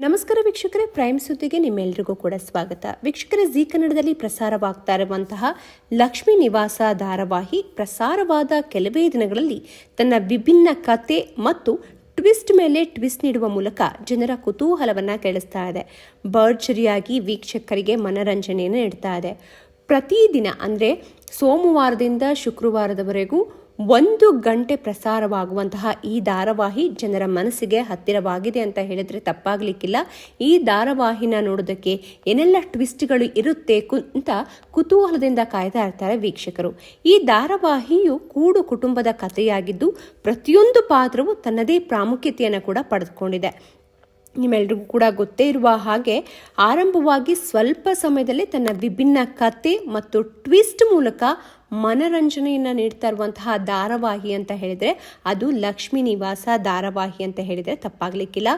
ನಮಸ್ಕಾರ ವೀಕ್ಷಕರೇ, ಪ್ರೈಮ್ ಸುದ್ದಿಗೆ ನಿಮ್ಮೆಲ್ಲರಿಗೂ ಕೂಡ ಸ್ವಾಗತ. ವೀಕ್ಷಕರೇ, ಜಿ ಕನ್ನಡದಲ್ಲಿ ಪ್ರಸಾರವಾಗ್ತಾ ಇರುವಂತಹ ಲಕ್ಷ್ಮೀ ನಿವಾಸ ಧಾರಾವಾಹಿ ಪ್ರಸಾರವಾದ ಕೆಲವೇ ದಿನಗಳಲ್ಲಿ ತನ್ನ ವಿಭಿನ್ನ ಕತೆ ಮತ್ತು ಟ್ವಿಸ್ಟ್ ಮೇಲೆ ಟ್ವಿಸ್ಟ್ ನೀಡುವ ಮೂಲಕ ಜನರ ಕುತೂಹಲವನ್ನು ಕೆಳಿಸ್ತಾ ಇದೆ. ಭರ್ಜರಿಯಾಗಿ ವೀಕ್ಷಕರಿಗೆ ಮನರಂಜನೆಯನ್ನು ನೀಡ್ತಾ ಇದೆ. ಪ್ರತಿದಿನ ಅಂದರೆ ಸೋಮವಾರದಿಂದ ಶುಕ್ರವಾರದವರೆಗೂ 1 ಗಂಟೆ ಪ್ರಸಾರವಾಗುವಂತಹ ಈ ಧಾರಾವಾಹಿ ಜನರ ಮನಸ್ಸಿಗೆ ಹತ್ತಿರವಾಗಿದೆ ಅಂತ ಹೇಳಿದ್ರೆ ತಪ್ಪಾಗಲಿಕ್ಕಿಲ್ಲ. ಈ ಧಾರಾವಾಹಿನ ನೋಡೋದಕ್ಕೆ ಏನೆಲ್ಲ ಟ್ವಿಸ್ಟ್ಗಳು ಇರುತ್ತೆ ಅಂತ ಕುತೂಹಲದಿಂದ ಕಾಯ್ತಾ ಇರ್ತಾರೆ ವೀಕ್ಷಕರು. ಈ ಧಾರಾವಾಹಿಯು ಕೂಡು ಕುಟುಂಬದ ಕಥೆಯಾಗಿದ್ದು ಪ್ರತಿಯೊಂದು ಪಾತ್ರವು ತನ್ನದೇ ಪ್ರಾಮುಖ್ಯತೆಯನ್ನು ಕೂಡ ಪಡೆದುಕೊಂಡಿದೆ. ನಿಮ್ಮೆಲ್ರಿಗೂ ಕೂಡ ಗೊತ್ತೇ ಇರುವ ಹಾಗೆ ಆರಂಭವಾಗಿ ಸ್ವಲ್ಪ ಸಮಯದಲ್ಲಿ ತನ್ನ ವಿಭಿನ್ನ ಕತೆ ಮತ್ತು ಟ್ವಿಸ್ಟ್ ಮೂಲಕ ಮನರಂಜನೆಯನ್ನು ನೀಡ್ತಾ ಇರುವಂತಹ ಧಾರಾವಾಹಿ ಅಂತ ಹೇಳಿದರೆ ಅದು ಲಕ್ಷ್ಮೀ ನಿವಾಸ ಧಾರಾವಾಹಿ ಅಂತ ಹೇಳಿದರೆ ತಪ್ಪಾಗಲಿಕ್ಕಿಲ್ಲ.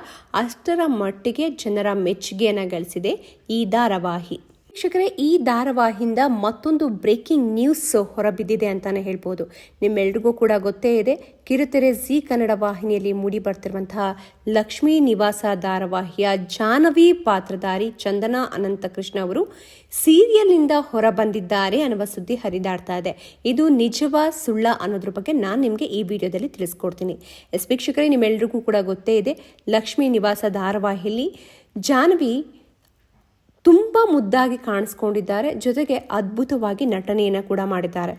ಅಷ್ಟರ ಮಟ್ಟಿಗೆ ಜನರ ಮೆಚ್ಚುಗೆಯನ್ನು ಗಳಿಸಿದೆ ಈ ಧಾರಾವಾಹಿ. ವೀಕ್ಷಕರೇ, ಈ ಧಾರಾವಾಹಿಯಿಂದ ಮತ್ತೊಂದು ಬ್ರೇಕಿಂಗ್ ನ್ಯೂಸ್ ಹೊರಬಿದ್ದಿದೆ ಅಂತಾನೆ ಹೇಳ್ಬೋದು. ನಿಮ್ಮೆಲ್ರಿಗೂ ಕೂಡ ಗೊತ್ತೇ ಇದೆ, ಕಿರುತೆರೆ ಜಿ ಕನ್ನಡ ವಾಹಿನಿಯಲ್ಲಿ ಮೂಡಿ ಬರ್ತಿರುವಂತಹ ಲಕ್ಷ್ಮೀ ನಿವಾಸ ಧಾರಾವಾಹಿಯ ಜಾಹ್ನವಿ ಪಾತ್ರಧಾರಿ ಚಂದನಾ ಅನಂತಕೃಷ್ಣ ಅವರು ಸೀರಿಯಲ್ನಿಂದ ಹೊರ ಬಂದಿದ್ದಾರೆ ಅನ್ನುವ ಸುದ್ದಿ ಹರಿದಾಡ್ತಾ ಇದೆ. ಇದು ನಿಜವ ಸುಳ್ಳ ಅನ್ನೋದ್ರ ಬಗ್ಗೆ ನಾನು ನಿಮಗೆ ಈ ವಿಡಿಯೋದಲ್ಲಿ ತಿಳಿಸ್ಕೊಡ್ತೀನಿ. ವೀಕ್ಷಕರೇ, ನಿಮ್ಮೆಲ್ರಿಗೂ ಕೂಡ ಗೊತ್ತೇ ಇದೆ, ಲಕ್ಷ್ಮೀ ನಿವಾಸ ಧಾರಾವಾಹಿಯಲ್ಲಿ ಜಾಹ್ನವಿ ತುಂಬ ಮುದ್ದಾಗಿ ಕಾಣಿಸ್ಕೊಂಡಿದ್ದಾರೆ, ಜೊತೆಗೆ ಅದ್ಭುತವಾಗಿ ನಟನೆಯನ್ನು ಕೂಡ ಮಾಡಿದ್ದಾರೆ.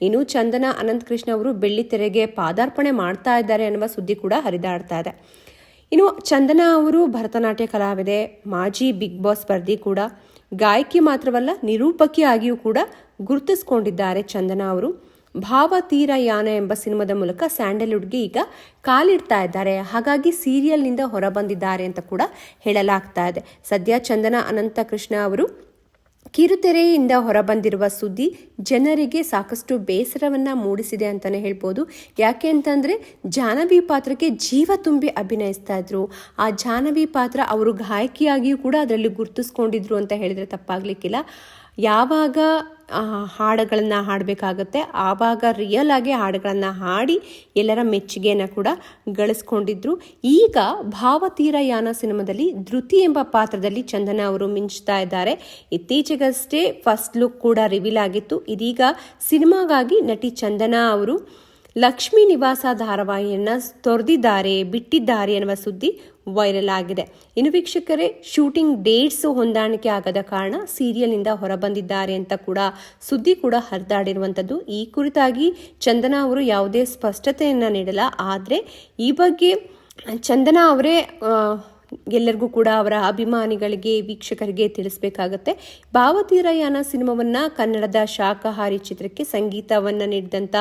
ಇನ್ನು ಚಂದನಾ ಅನಂತಕೃಷ್ಣ ಅವರು ಬೆಳ್ಳಿತೆರೆಗೆ ಪಾದಾರ್ಪಣೆ ಮಾಡ್ತಾ ಇದ್ದಾರೆ ಅನ್ನುವ ಸುದ್ದಿ ಕೂಡ ಹರಿದಾಡ್ತಾ ಇದೆ. ಇನ್ನು ಚಂದನಾ ಅವರು ಭರತನಾಟ್ಯ ಕಲಾವಿದೆ, ಮಾಜಿ ಬಿಗ್ ಬಾಸ್ ಸ್ಪರ್ಧಿ ಕೂಡ, ಗಾಯಕಿ ಮಾತ್ರವಲ್ಲ ನಿರೂಪಕಿಯಾಗಿಯೂ ಕೂಡ ಗುರುತಿಸ್ಕೊಂಡಿದ್ದಾರೆ ಚಂದನಾ ಅವರು. ಭಾವತೀರಯಾನ ಎಂಬ ಸಿನಿಮಾದ ಮೂಲಕ ಸ್ಯಾಂಡಲ್ವುಡ್ಗೆ ಈಗ ಕಾಲಿಡ್ತಾ ಇದ್ದಾರೆ. ಹಾಗಾಗಿ ಸೀರಿಯಲ್ನಿಂದ ಹೊರಬಂದಿದ್ದಾರೆ ಅಂತ ಕೂಡ ಹೇಳಲಾಗ್ತಾ ಇದೆ. ಸದ್ಯ ಚಂದನಾ ಅನಂತಕೃಷ್ಣ ಅವರು ಕಿರುತೆರೆಯಿಂದ ಹೊರಬಂದಿರುವ ಸುದ್ದಿ ಜನರಿಗೆ ಸಾಕಷ್ಟು ಬೇಸರವನ್ನು ಮೂಡಿಸಿದೆ ಅಂತಲೇ ಹೇಳ್ಬೋದು. ಯಾಕೆ ಅಂತಂದರೆ ಜಾಹ್ನವಿ ಪಾತ್ರಕ್ಕೆ ಜೀವ ತುಂಬಿ ಅಭಿನಯಿಸ್ತಾ ಇದ್ರು. ಆ ಜಾಹ್ನವಿ ಪಾತ್ರ ಅವರು ಗಾಯಕಿಯಾಗಿಯೂ ಕೂಡ ಅದರಲ್ಲಿ ಗುರುತಿಸ್ಕೊಂಡಿದ್ರು ಅಂತ ಹೇಳಿದರೆ ತಪ್ಪಾಗಲಿಕ್ಕಿಲ್ಲ. ಯಾವಾಗ ಹಾಡುಗಳನ್ನು ಹಾಡಬೇಕಾಗತ್ತೆ ಆವಾಗ ರಿಯಲ್ ಆಗಿ ಹಾಡುಗಳನ್ನು ಹಾಡಿ ಎಲ್ಲರ ಮೆಚ್ಚುಗೆಯನ್ನು ಕೂಡ ಗಳಿಸ್ಕೊಂಡಿದ್ರು. ಈಗ ಭಾವತೀರಯಾನ ಸಿನಿಮಾದಲ್ಲಿ ಧೃತಿ ಎಂಬ ಪಾತ್ರದಲ್ಲಿ ಚಂದನಾ ಅವರು ಮಿಂಚ್ತಾ ಇದ್ದಾರೆ. ಇತ್ತೀಚೆಗಷ್ಟೇ ಫಸ್ಟ್ ಲುಕ್ ಕೂಡ ರಿವೀಲ್ ಆಗಿತ್ತು. ಇದೀಗ ಸಿನಿಮಾಗಾಗಿ ನಟಿ ಚಂದನಾ ಅವರು ಲಕ್ಷ್ಮೀ ನಿವಾಸ ಧಾರಾವಾಹಿಯನ್ನು ಬಿಟ್ಟಿದ್ದಾರೆ ಎನ್ನುವ ಸುದ್ದಿ ವೈರಲ್ ಆಗಿದೆ. ಇನ್ನು ವೀಕ್ಷಕರೇ, ಶೂಟಿಂಗ್ ಡೇಟ್ಸ್ ಹೊಂದಾಣಿಕೆ ಆಗದ ಕಾರಣ ಸೀರಿಯಲ್ನಿಂದ ಹೊರಬಂದಿದ್ದಾರೆ ಅಂತ ಕೂಡ ಸುದ್ದಿ ಕೂಡ ಹರಿದಾಡಿರುವಂಥದ್ದು. ಈ ಕುರಿತಾಗಿ ಚಂದನಾ ಅವರು ಯಾವುದೇ ಸ್ಪಷ್ಟತೆಯನ್ನು ನೀಡಲ್ಲ. ಆದರೆ ಈ ಬಗ್ಗೆ ಚಂದನಾ ಅವರೇ ಎಲ್ಲರಿಗೂ ಕೂಡ ಅವರ ಅಭಿಮಾನಿಗಳಿಗೆ ವೀಕ್ಷಕರಿಗೆ ತಿಳಿಸಬೇಕಾಗತ್ತೆ. ಭಾವತೀರಯಾನ ಸಿನಿಮಾವನ್ನ ಕನ್ನಡದ ಶಾಕಾಹಾರಿ ಚಿತ್ರಕ್ಕೆ ಸಂಗೀತವನ್ನು ನೀಡಿದಂಥ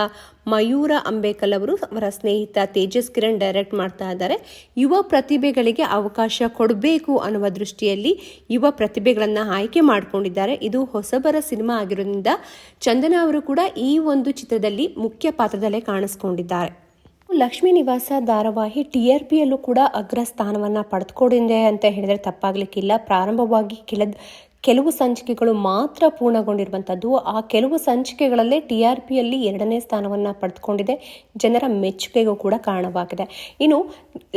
ಮಯೂರ ಅಂಬೇಕಲ್ ಅವರು ಅವರ ಸ್ನೇಹಿತ ತೇಜಸ್ ಕಿರಣ್ ಡೈರೆಕ್ಟ್ ಮಾಡ್ತಾ ಇದ್ದಾರೆ. ಯುವ ಪ್ರತಿಭೆಗಳಿಗೆ ಅವಕಾಶ ಕೊಡಬೇಕು ಅನ್ನುವ ದೃಷ್ಟಿಯಲ್ಲಿ ಯುವ ಪ್ರತಿಭೆಗಳನ್ನು ಆಯ್ಕೆ ಮಾಡಿಕೊಂಡಿದ್ದಾರೆ. ಇದು ಹೊಸಬರ ಸಿನಿಮಾ ಆಗಿರೋದ್ರಿಂದ ಚಂದನಾ ಅವರು ಕೂಡ ಈ ಒಂದು ಚಿತ್ರದಲ್ಲಿ ಮುಖ್ಯ ಪಾತ್ರದಲ್ಲೇ ಕಾಣಿಸ್ಕೊಂಡಿದ್ದಾರೆ. ಲಕ್ಷ್ಮೀ ನಿವಾಸ ಧಾರಾವಾಹಿ TRPಯಲ್ಲೂ ಕೂಡ ಅಗ್ರ ಸ್ಥಾನವನ್ನು ಪಡೆದುಕೊಂಡಿದೆ ಅಂತ ಹೇಳಿದರೆ ತಪ್ಪಾಗಲಿಕ್ಕಿಲ್ಲ. ಪ್ರಾರಂಭವಾಗಿ ಕೆಲವು ಸಂಚಿಕೆಗಳು ಮಾತ್ರ ಪೂರ್ಣಗೊಂಡಿರುವಂಥದ್ದು. ಆ ಕೆಲವು ಸಂಚಿಕೆಗಳಲ್ಲೇ TRPಯಲ್ಲಿ 2ನೇ ಸ್ಥಾನವನ್ನು ಪಡೆದುಕೊಂಡಿದೆ. ಜನರ ಮೆಚ್ಚುಗೆಗೂ ಕೂಡ ಕಾರಣವಾಗಿದೆ. ಇನ್ನು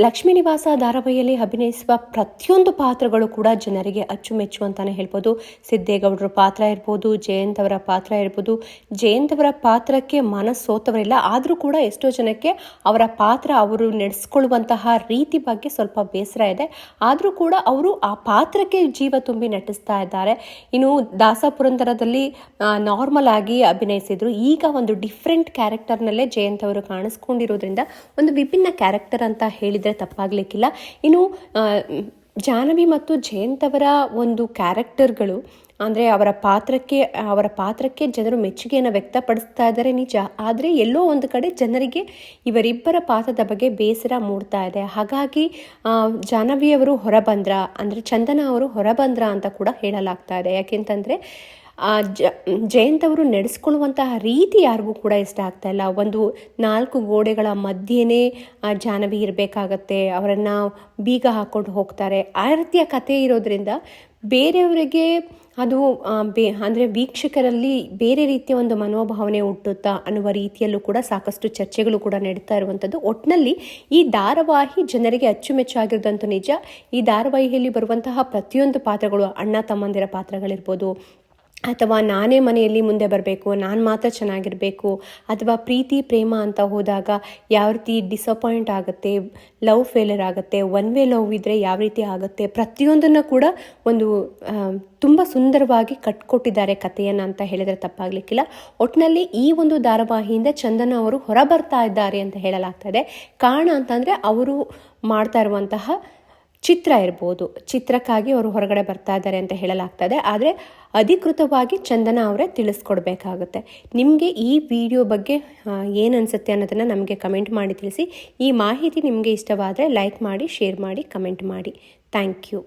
ಲಕ್ಷ್ಮೀ ನಿವಾಸ ಧಾರಾವಾಹಿಯಲ್ಲಿ ಅಭಿನಯಿಸುವ ಪ್ರತಿಯೊಂದು ಪಾತ್ರಗಳು ಕೂಡ ಜನರಿಗೆ ಅಚ್ಚುಮೆಚ್ಚು ಅಂತಾನೆ ಹೇಳ್ಬೋದು. ಸಿದ್ದೇಗೌಡರ ಪಾತ್ರ ಇರ್ಬೋದು, ಜಯಂತ್ ಅವರ ಪಾತ್ರ ಇರ್ಬೋದು. ಜಯಂತ್ ಅವರ ಪಾತ್ರಕ್ಕೆ ಮನಸ್ಸೋತವರಿಲ್ಲ, ಆದರೂ ಕೂಡ ಎಷ್ಟೋ ಜನಕ್ಕೆ ಅವರ ಪಾತ್ರ ಅವರು ನಡೆಸ್ಕೊಳ್ಳುವಂತಹ ರೀತಿ ಬಗ್ಗೆ ಸ್ವಲ್ಪ ಬೇಸರ ಇದೆ. ಆದರೂ ಕೂಡ ಅವರು ಆ ಪಾತ್ರಕ್ಕೆ ಜೀವ ತುಂಬಿ ನಟಿಸ್ತಾ ಇದ್ದಾರೆ. ಇನ್ನು ದಾಸಪುರಂದರದಲ್ಲಿ ನಾರ್ಮಲ್ ಆಗಿ ಅಭಿನಯಿಸಿದ್ರು. ಈಗ ಒಂದು ಡಿಫ್ರೆಂಟ್ ಕ್ಯಾರೆಕ್ಟರ್ನಲ್ಲೇ ಜಯಂತ್ ಅವರು ಕಾಣಿಸ್ಕೊಂಡಿರೋದ್ರಿಂದ ಒಂದು ವಿಭಿನ್ನ ಕ್ಯಾರೆಕ್ಟರ್ ಅಂತ ಹೇಳಿದರೆ ತಪ್ಪಾಗಲಿಕ್ಕಿಲ್ಲ. ಇನ್ನು ಜಾಹ್ನವಿ ಮತ್ತು ಜಯಂತ್ ಅವರ ಒಂದು ಕ್ಯಾರೆಕ್ಟರ್ಗಳು ಅಂದರೆ ಅವರ ಪಾತ್ರಕ್ಕೆ ಜನರು ಮೆಚ್ಚುಗೆಯನ್ನು ವ್ಯಕ್ತಪಡಿಸ್ತಾ ಇದ್ದಾರೆ ನಿಜ. ಆದರೆ ಎಲ್ಲೋ ಒಂದು ಕಡೆ ಜನರಿಗೆ ಇವರಿಬ್ಬರ ಪಾತ್ರದ ಬಗ್ಗೆ ಬೇಸರ ಮೂಡ್ತಾ ಇದೆ. ಹಾಗಾಗಿ ಜಾಹ್ನವಿಯವರು ಹೊರಬಂದ್ರ ಅಂದರೆ ಚಂದನಾ ಅವರು ಹೊರಬಂದ್ರ ಅಂತ ಕೂಡ ಹೇಳಲಾಗ್ತಾ ಇದೆ. ಯಾಕೆಂತಂದರೆ ಜಯಂತ್ ಅವರು ನಡೆಸ್ಕೊಳ್ಳುವಂತಹ ರೀತಿ ಯಾರಿಗೂ ಕೂಡ ಇಷ್ಟ ಆಗ್ತಾ ಇಲ್ಲ. ಒಂದು 4 ಗೋಡೆಗಳ ಮಧ್ಯೆನೇ ಜಾಹ್ನವಿ ಇರಬೇಕಾಗತ್ತೆ, ಅವರನ್ನು ಬೀಗ ಹಾಕ್ಕೊಂಡು ಹೋಗ್ತಾರೆ. ಆ ರೀತಿಯ ಕಥೆ ಇರೋದ್ರಿಂದ ಬೇರೆಯವರಿಗೆ ಅದು ಅಂದರೆ ವೀಕ್ಷಕರಲ್ಲಿ ಬೇರೆ ರೀತಿಯ ಒಂದು ಮನೋಭಾವನೆ ಹುಟ್ಟುತ್ತಾ ಅನ್ನುವ ರೀತಿಯಲ್ಲೂ ಕೂಡ ಸಾಕಷ್ಟು ಚರ್ಚೆಗಳು ಕೂಡ ನಡೀತಾ ಇರುವಂಥದ್ದು. ಒಟ್ಟಿನಲ್ಲಿ ಈ ಧಾರಾವಾಹಿ ಜನರಿಗೆ ಅಚ್ಚುಮೆಚ್ಚಾಗಿರೋದಂತೂ ನಿಜ. ಈ ಧಾರಾವಾಹಿಯಲ್ಲಿ ಬರುವಂತಹ ಪ್ರತಿಯೊಂದು ಪಾತ್ರಗಳು, ಅಣ್ಣ ತಮ್ಮಂದಿರ ಪಾತ್ರಗಳಿರ್ಬೋದು, ಅಥವಾ ನಾನೇ ಮನೆಯಲ್ಲಿ ಮುಂದೆ ಬರಬೇಕು, ನಾನು ಮಾತ್ರ ಚೆನ್ನಾಗಿರಬೇಕು, ಅಥವಾ ಪ್ರೀತಿ ಪ್ರೇಮ ಅಂತ ಹೋದಾಗ ಯಾವ ರೀತಿ ಡಿಸಪಾಯಿಂಟ್ ಆಗುತ್ತೆ, ಲವ್ ಫೇಲರ್ ಆಗುತ್ತೆ, ಒನ್ ವೇ ಲವ್ ಇದ್ದರೆ ಯಾವ ರೀತಿ ಆಗುತ್ತೆ, ಪ್ರತಿಯೊಂದನ್ನು ಕೂಡ ಒಂದು ತುಂಬ ಸುಂದರವಾಗಿ ಕಟ್ಕೊಟ್ಟಿದ್ದಾರೆ ಕಥೆಯನ್ನು ಅಂತ ಹೇಳಿದರೆ ತಪ್ಪಾಗಲಿಕ್ಕಿಲ್ಲ. ಒಟ್ಟಿನಲ್ಲಿ ಈ ಒಂದು ಧಾರಾವಾಹಿಯಿಂದ ಚಂದನ ಅವರು ಹೊರಬರ್ತಾ ಇದ್ದಾರೆ ಅಂತ ಹೇಳಲಾಗ್ತಾ ಇದೆ. ಕಾರಣ ಅಂತಂದರೆ ಅವರು ಮಾಡ್ತಾ ಇರುವಂತಹ ಚಿತ್ರ ಇರ್ಬೋದು, ಚಿತ್ರಕ್ಕಾಗಿ ಅವರು ಹೊರಗಡೆ ಬರ್ತಾ ಇದ್ದಾರೆ ಅಂತ ಹೇಳಲಾಗ್ತದೆ. ಆದರೆ ಅಧಿಕೃತವಾಗಿ ಚಂದನ ಅವರೇ ತಿಳಿಸ್ಕೊಡ್ಬೇಕಾಗುತ್ತೆ. ನಿಮಗೆ ಈ ವಿಡಿಯೋ ಬಗ್ಗೆ ಏನು ಅನಿಸುತ್ತೆ ಅನ್ನೋದನ್ನು ನಮಗೆ ಕಮೆಂಟ್ ಮಾಡಿ ತಿಳಿಸಿ. ಈ ಮಾಹಿತಿ ನಿಮಗೆ ಇಷ್ಟವಾದರೆ ಲೈಕ್ ಮಾಡಿ, ಶೇರ್ ಮಾಡಿ, ಕಮೆಂಟ್ ಮಾಡಿ. Thank you.